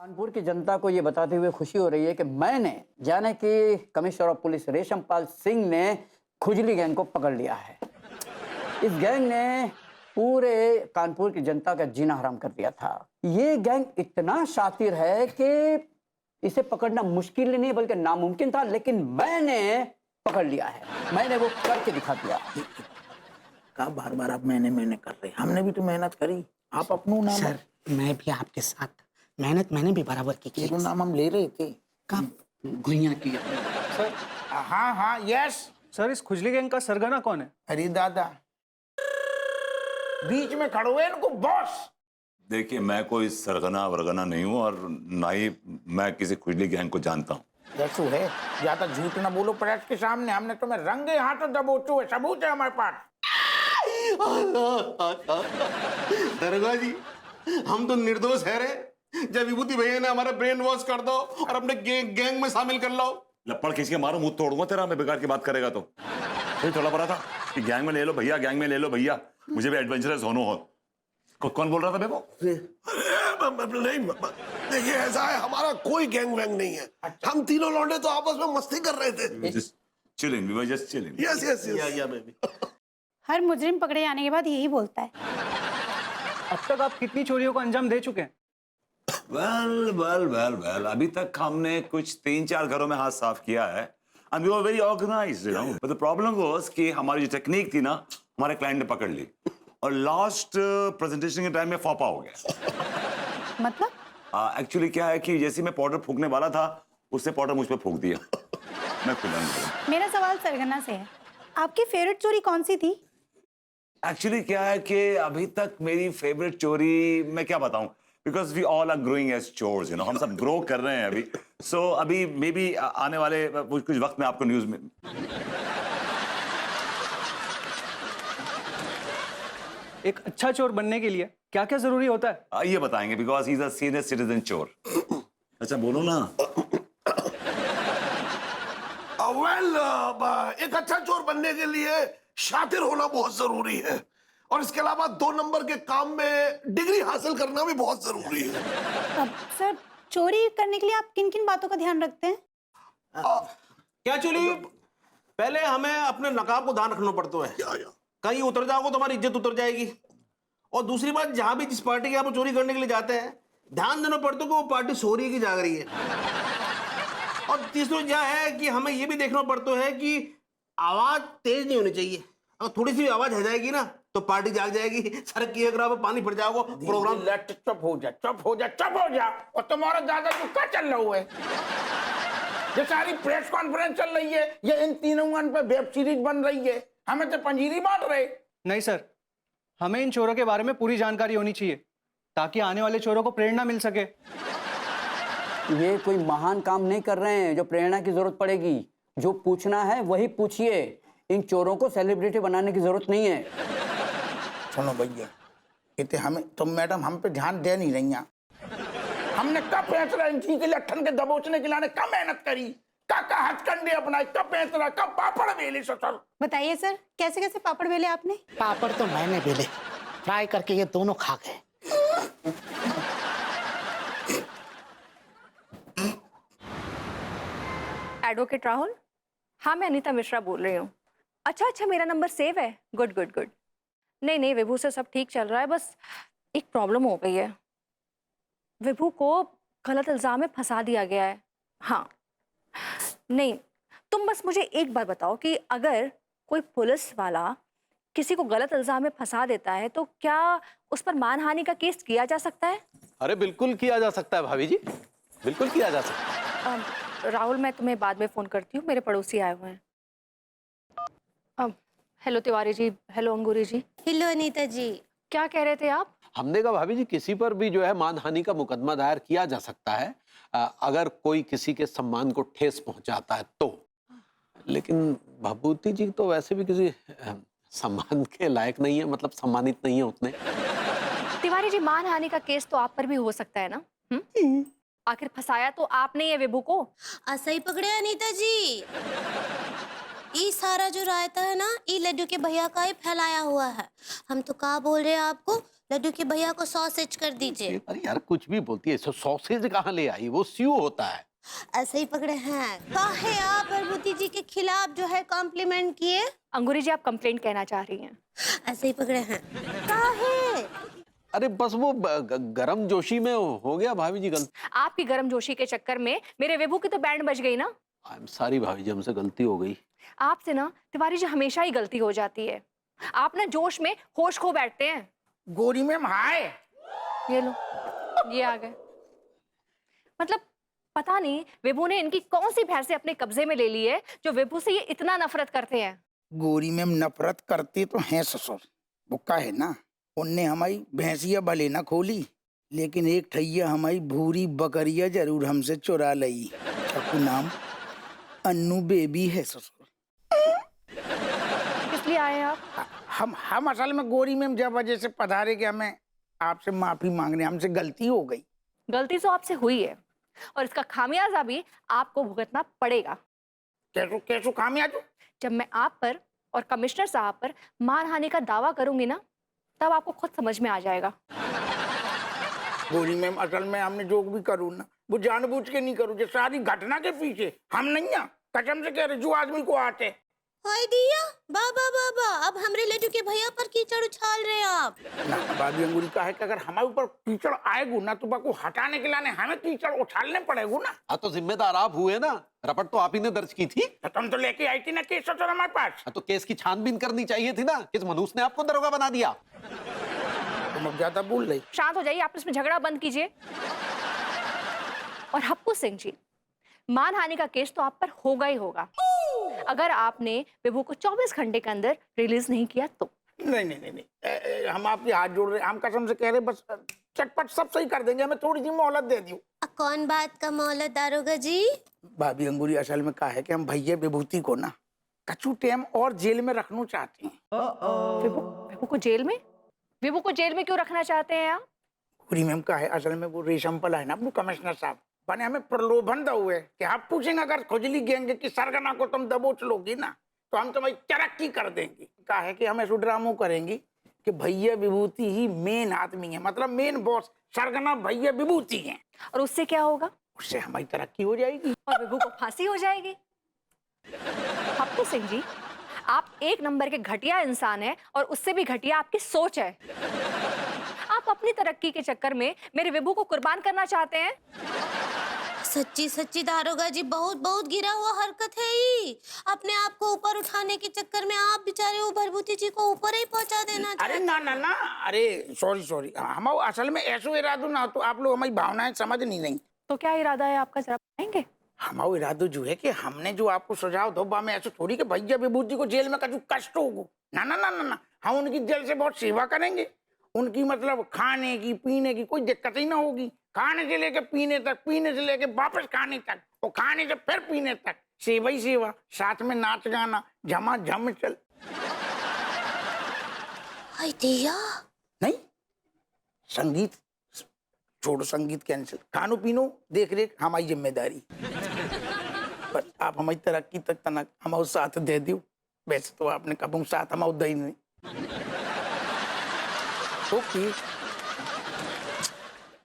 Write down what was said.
कानपुर की जनता को ये बताते हुए खुशी हो रही है कि मैंने यानी कि कमिश्नर ऑफ पुलिस रेशमपाल सिंह ने खुजली गैंग को पकड़ लिया है। इस गैंग ने पूरे कानपुर की जनता का जीना हराम कर दिया था। ये गैंग इतना शातिर है कि इसे पकड़ना मुश्किल नहीं बल्कि नामुमकिन था, लेकिन मैंने पकड़ लिया है। मैंने वो करके दिखा दिया। का बार बार आप मैंने कर रहे, हमने भी तो मेहनत करी। आप अपनों नाम सर, मैं भी आपके साथ मेहनत मैंने भी बराबर की तेरो नाम हम ले रहे थे। कब गुइया की सर। हाँ हाँ यस सर, इस खुजली गैंग का सरगना कौन है? अरे दादा बीच में खड़े हुए इनको बॉस। देखिए, मैं कोई सरगना वरगना नहीं हूँ और ना ही मैं किसी खुजली गैंग को जानता हूँ। जैसू है, ज्यादा झूठ ना बोलो प्रेस के सामने। हमने तुम्हें रंगे हाथों दबोचू है, सबूत है हमारे पास। दरोगा जी, हम तो निर्दोष है रे। जब विभूति भैया ने हमारा ब्रेन वॉश कर दो और अपने गैंग में शामिल कर लो। लपड़ खींच के मारो, मुंह तोड़ूंगा तेरा मैं बेकार की बात करेगा तो। थोड़ा पड़ा था कि गैंग में ले लो भैया, गैंग में ले लो भैया, मुझे भी एडवेंचरस होना हो। कौन बोल रहा था बेबो? नहीं, देखिए ऐसा है, हमारा कोई गैंग वैंग नहीं है। हम तीनों लौंडे तो आपस में मस्ती कर रहे थे। Just chilling, we were just chilling. Yes yes yes या बेबी। हर मुजरिम पकड़े जाने के बाद यही बोलता है। अब तक आप कितनी चोरियों को अंजाम दे चुके हैं? Well, अभी तक हमने कुछ 3-4 घरों में हाथ साफ किया है। And we were very organized, you know. But the problem was कि हमारी जो टेक्निक थी ना, हमारे क्लाइंट ने पकड़ ली और लास्ट प्रेजेंटेशन के टाइम में फापा हो गया। मतलब? एक्चुअली क्या है कि जैसे मैं पाउडर फूकने वाला था, उससे पाउडर मुझ पे फूक दिया। मैं खुद नहीं। मेरा सवाल सरगना से है, आपकी फेवरेट चोरी कौन सी थी? एक्चुअली क्या है कि अभी तक मेरी फेवरेट चोरी मैं क्या बताऊं, because we all are growing as chores, you know, हम सब ग्रो कर रहे हैं अभी। सो अभी मे बी आने वाले कुछ वक्त में आपको न्यूज में। एक अच्छा चोर बनने के लिए क्या क्या जरूरी होता है? ये बताएंगे, because he is a senior citizen चोर। अच्छा बोलो ना। वेल, एक अच्छा चोर बनने के लिए शातिर होना बहुत जरूरी है और इसके अलावा 2 नंबर के काम में डिग्री हासिल करना भी बहुत जरूरी है। अब सर, चोरी करने के लिए आप किन किन बातों का ध्यान रखते हैं? क्या चोरी? पहले हमें अपने नकाब को ध्यान रखना पड़ता है। कहीं उतर जाओगे तो हमारी इज्जत उतर जाएगी। और दूसरी बात, जहां भी जिस पार्टी के आप चोरी करने के लिए जाते हैं, ध्यान देना पड़ता है कि वो पार्टी सो रही है कि जाग रही है। और तीसरी यह है कि हमें यह भी देखना पड़ता है कि आवाज तेज नहीं होनी चाहिए। अगर थोड़ी सी आवाज हो जाएगी ना तो पार्टी जाग जाएगी, सड़क की एक राह पानी पड़ जाओगे, प्रोग्राम। चुप हो जा, चुप हो जा, चुप हो जा। और तुम्हारा ज्यादा चुपका चल रहा है। ये सारी प्रेस कॉन्फ्रेंस चल रही है, ये इन तीनों पे वेब सीरीज बन रही है, हमें तो पंजीरी बांट रहे। नहीं सर, हमें इन चोरों के बारे में पूरी जानकारी होनी चाहिए ताकि आने वाले चोरों को प्रेरणा मिल सके। ये कोई महान काम नहीं कर रहे हैं जो प्रेरणा की जरूरत पड़ेगी। जो पूछना है वही पूछिए। इन चोरों को सेलिब्रिटी बनाने की जरूरत नहीं है। सुनो भैया, इतने हमें तुम मैडम हम पे ध्यान दे नहीं रही हैं। हमने कब पैंतरा इंची के लट्ठन के दबोचने के लिए कब मेहनत करी, कब हथकंडे अपनाए, कब पैंतरा, कब पापड़ बेले। सर बताइए सर, कैसे कैसे पापड़ बेले आपने? पापड़ तो मैंने बेले, फ्राई करके ये दोनों खा गए। एडवोकेट राहुल? हाँ, मैं अनीता मिश्रा बोल रही हूँ। अच्छा, मेरा नंबर सेव है। Good good good. नहीं, विभू से सब ठीक चल रहा है, बस एक प्रॉब्लम हो गई है। विभू को गलत इल्जाम में फंसा दिया गया है। हाँ, नहीं, तुम बस मुझे एक बार बताओ कि अगर कोई पुलिस वाला किसी को गलत इल्जाम में फंसा देता है तो क्या उस पर मानहानि का केस किया जा सकता है? अरे बिल्कुल किया जा सकता है भाभी जी, बिल्कुल किया जा सकता है। राहुल, मैं तुम्हें बाद में फोन करती हूँ, मेरे पड़ोसी आए हुए हैं। हेलो तिवारी जी, हेलो अंगूरी जी। हेलो अनीता जी। क्या कह रहे थे आप? हमने कहा भाभी जी, किसी पर भी जो है मानहानि का मुकदमा दायर किया जा सकता है अगर कोई किसी के सम्मान को ठेस पहुंचाता है तो। लेकिन भभूति जी तो वैसे भी किसी सम्मान के लायक नहीं है, मतलब सम्मानित नहीं है उतने। तिवारी जी, मानहानि का केस तो आप पर भी हो सकता है ना? आखिर फंसाया तो आपने ये विभू को। सही पकड़े अनीता जी। ये सारा जो रायता है ना, ये लड्डू के भैया का ही फैलाया हुआ है। हम तो कहा बोल रहे हैं आपको, लड्डू के भैया को सॉसेज कर दीजिए। अरे यार कुछ भी बोलती है, सॉसेज कहाँ ले आई, वो स्यू होता है। ऐसे ही पकड़े हैं। काहे आप भरभूति जी के खिलाफ जो है कॉम्प्लीमेंट किए? अंगूरी जी, आप कंप्लेंट कहना चाह रही हैं? ऐसे ही पकड़े हैं। काहे? अरे बस वो गरम जोशी में हो गया भाभी जी गलती। आपकी गर्म जोशी के चक्कर में मेरे विभू की तो बैंड बज गई ना। आई एम सॉरी भाभी जी, हमसे गलती हो गई। आपसे ना तिवारी जी हमेशा ही गलती हो जाती है। आप ना जोश में होश खो बैठते हैं। गोरी मैम हाय। ये लो, ये आ गए। मतलब पता नहीं विभू ने इनकी कौन सी भैंसें अपने कब्जे में ले ली है जो विभू से ये इतना नफरत करते हैं। गोरी मैम नफरत करते तो हैं ससुर, बुक्का है ना, उनने हमारी भैंसिया भले ना खोली, लेकिन एक ठैया हमारी भूरी बकरिया जरूर हमसे चुरा लई। सबको नाम अन्नू बेबी है ससुर। किस लिए आए हैं आप? हम असल में गोरी मैम जब वजह से पधारे कि हमें आपसे माफी मांगने, हमसे गलती हो गई। गलती तो आपसे हुई है और इसका खामियाजा भी आपको भुगतना पड़ेगा। कैसो कैसो खामियाजा? जब मैं आप पर और कमिश्नर साहब पर मानहानि का दावा करूंगी ना, तब आपको खुद समझ में आ जाएगा। गोरी मैम असल में हमने जो भी करूँ ना, वो जानबूझ के नहीं करूँ। जो सारी घटना के पीछे हम नहीं है, कसम से कह रहे, जो आदमी को आते। हाय दिया बाबा बाबा, अब हमरे लड्डू के भैया पर कीचड़ उछाल रहे हैं आप। ना बाबी अंगूरी का है कि अगर हमारे ऊपर कीचड़ आएगू ना, तो बाको हटाने के लिए हमें कीचड़ उछालने पड़ेगू ना। हाँ तो जिम्मेदार आप हुए ना, रपट तो आप ही ने दर्ज की थी। तुम तो लेके आई थी ना केस ससुर हमारे पास। हाँ तो केस की छानबीन करनी चाहिए थी ना, किस मनूस ने आपको दरोगा बना दिया। तुम अब ज्यादा बोल रही। शांत हो जाइए, आप इसमें झगड़ा बंद कीजिए। और हप्पू सिंह जी, मानहानि का केस तो आप पर होगा ही होगा, अगर आपने विभू को 24 घंटे के अंदर रिलीज नहीं किया तो। नहीं नहीं नहीं, नहीं। हम आपके हाथ जोड़ रहे, हम कसम से कह रहे, बस चटपट सब सही कर देंगे, हमें थोड़ी सी मोहलत दे दियो। कौन बात का मोहलत दारोगा जी? भाभी अंगूरी असल में कहा है कि हम भैया विभूति को ना कछु टाइम और जेल में रखना चाहते हैं। विभू को जेल में? विभू को जेल में क्यों रखना चाहते हैं आप? पूरी मैम का है असल में, वो रेशम पला है ना अपने कमिश्नर साहब, बने हमें प्रलोभन दो हुए कि आप पूछेंगे अगर खुजली गैंग की सरगना को तुम दबोच लोगी ना, तो हम तुम्हारी तरक्की कर देंगे। कहा है कि हम ऐसा ड्रामो करेंगे कि भैया विभूति ही मेन आदमी है, मतलब मेन बॉस सरगना भैया विभूति है। और उससे क्या होगा? उससे हमारी तरक्की हो जाएगी और विभू को फांसी हो जाएगी। हप्पू सिंह जी, आप एक नंबर के घटिया इंसान हैं और उससे भी घटिया आपकी सोच है। आप अपनी तरक्की के चक्कर में मेरे विभू को कुर्बान करना चाहते हैं। सच्ची सच्ची दारोगा जी, बहुत बहुत गिरा हुआ हरकत है ये। अपने आप को ऊपर उठाने के चक्कर में आप बेचारे वो भरभूति जी को ऊपर ही पहुंचा देना। अरे ना ना ना, अरे सॉरी, हम असल में ऐसा इरादो ना, तो आप लोग हमारी भावनाएं समझ नहीं रही। तो क्या इरादा है आपका, जरा बताएंगे? हमारा इरादो जो है कि हमने जो आपको सुझाव दो, में ऐसे थोड़ी कि भैया विभूति को जेल में कछु कष्ट होगा। ना ना ना ना ना, हम उनकी जेल से बहुत सेवा करेंगे। उनकी मतलब खाने की पीने की कोई दिक्कत ही ना होगी। खाने से लेके पीने तक, पीने से लेके वापस खाने तक, और खाने से फिर पीने तक, सेवा ही सेवा, साथ में नाच गाना झमाझम चल। दिया नहीं, संगीत छोड़ो, संगीत कैंसिल, खानो पीनो देख रेख हमारी जिम्मेदारी। बस आप हमारी तरक्की तक तनक हमारा साथ दे दियो। वैसे तो आपने कब साथ हमारा दही नहीं। ओके।